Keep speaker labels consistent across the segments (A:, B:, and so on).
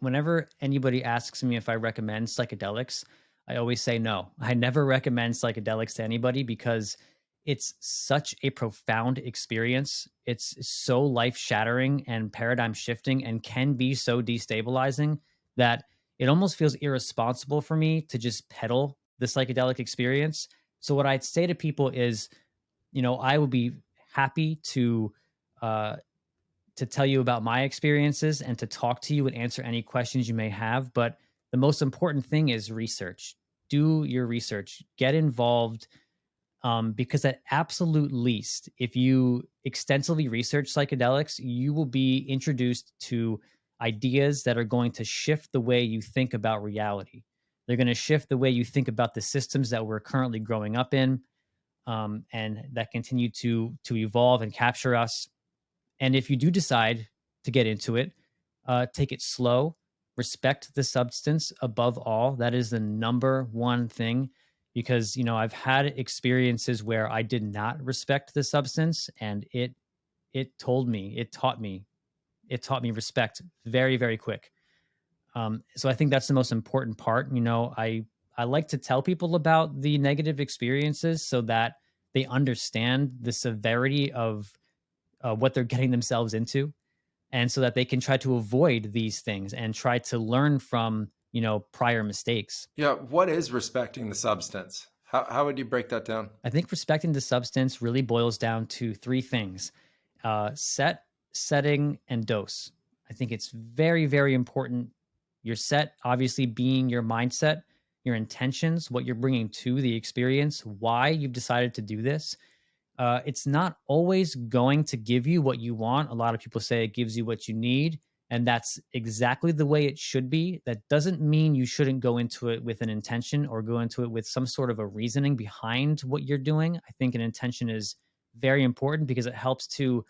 A: whenever anybody asks me if I recommend psychedelics, I always say no. I never recommend psychedelics to anybody because it's such a profound experience. It's so life shattering and paradigm shifting and can be so destabilizing that it almost feels irresponsible for me to just peddle the psychedelic experience. So, what I'd say to people is, I would be happy uh, to tell you about my experiences and to talk to you and answer any questions you may have. But the most important thing is research. Do your research, get involved, because at absolute least, if you extensively research psychedelics, you will be introduced to ideas that are going to shift the way you think about reality. They're going to shift the way you think about the systems that we're currently growing up in, and that continue to evolve and capture us. And if you do decide to get into it, take it slow, respect the substance above all. That is the number one thing, because I've had experiences where I did not respect the substance, and it taught me respect very, very quick. So I think that's the most important part. I like to tell people about the negative experiences so that they understand the severity of what they're getting themselves into, and so that they can try to avoid these things and try to learn from prior mistakes.
B: Yeah. What is respecting the substance? How would you break that down?
A: I think respecting the substance really boils down to three things: set, setting, and dose. I think it's very, very important. Your set, obviously, being your mindset, your intentions, what you're bringing to the experience, why you've decided to do this. It's not always going to give you what you want. A lot of people say it gives you what you need, and that's exactly the way it should be. That doesn't mean you shouldn't go into it with an intention or go into it with some sort of a reasoning behind what you're doing. I think an intention is very important because it helps to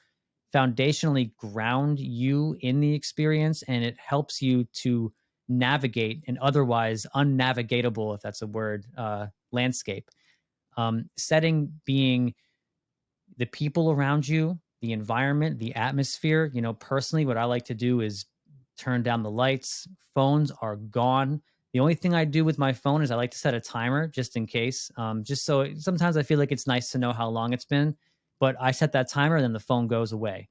A: foundationally ground you in the experience, and it helps you to navigate an otherwise unnavigatable, if that's a word, landscape. Setting being the people around you, the environment, the atmosphere. Personally, what I like to do is turn down the lights. Phones are gone. The only thing I do with my phone is I like to set a timer just in case. Just so sometimes I feel like it's nice to know how long it's been, but I set that timer and then the phone goes away.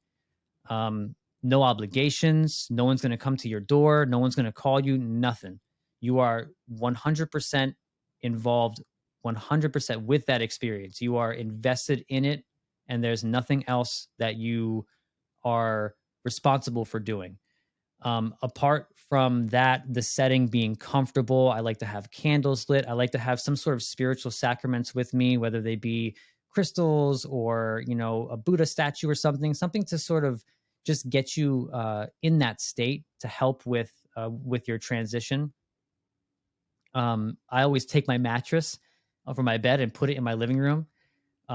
A: No obligations. No one's going to come to your door. No one's going to call you. Nothing. You are 100% involved, 100% with that experience. You are invested in it, and there's nothing else that you are responsible for doing. Apart from that, the setting being comfortable, I like to have candles lit. I like to have some sort of spiritual sacraments with me, whether they be crystals or, a Buddha statue or something to sort of just get you in that state to help with your transition. I always take my mattress from my bed and put it in my living room.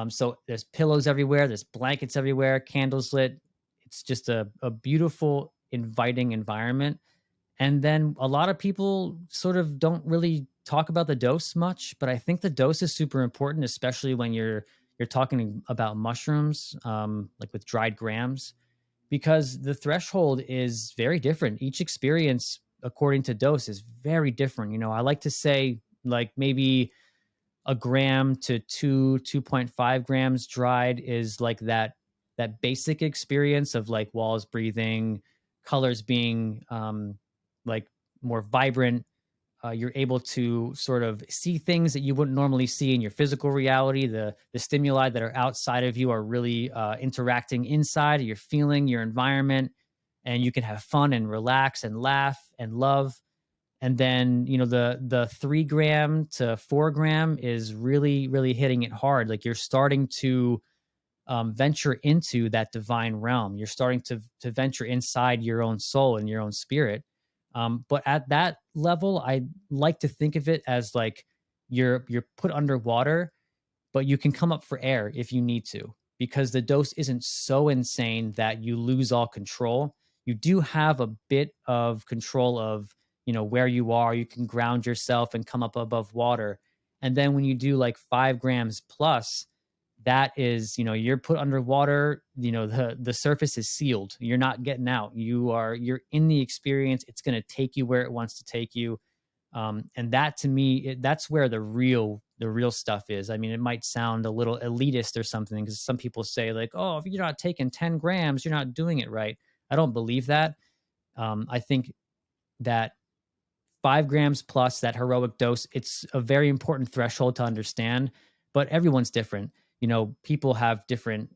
A: So there's pillows everywhere, there's blankets everywhere, candles lit. It's just a beautiful, inviting environment. And then a lot of people sort of don't really talk about the dose much, but I think the dose is super important, especially when you're talking about mushrooms, like with dried grams, because the threshold is very different. Each experience, according to dose, is very different. I like to say like maybe a gram to 2.5 grams dried is like that basic experience of like walls breathing, colors being like more vibrant. You're able to sort of see things that you wouldn't normally see in your physical reality. The stimuli that are outside of you are really interacting inside. You're feeling your environment, and you can have fun and relax and laugh and love. And then the 3 gram to 4 gram is really, really hitting it hard. Like you're starting to venture into that divine realm. You're starting to venture inside your own soul and your own spirit. But at that level, I like to think of it as like you're put underwater, but you can come up for air if you need to, because the dose isn't so insane that you lose all control. You do have a bit of control of where you are. You can ground yourself and come up above water. And then when you do like 5 grams plus, that is, you're put underwater, the surface is sealed. You're not getting out. You're in the experience. It's going to take you where it wants to take you. And that to me, that's where the real stuff is. I mean, it might sound a little elitist or something, because some people say like, oh, if you're not taking 10 grams, you're not doing it right. I don't believe that. I think that 5 grams plus, that heroic dose, it's a very important threshold to understand, but everyone's different. People have different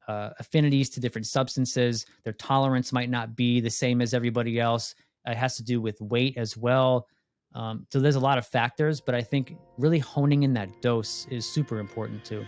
A: affinities to different substances. Their tolerance might not be the same as everybody else. It has to do with weight as well. So there's a lot of factors, but I think really honing in that dose is super important too.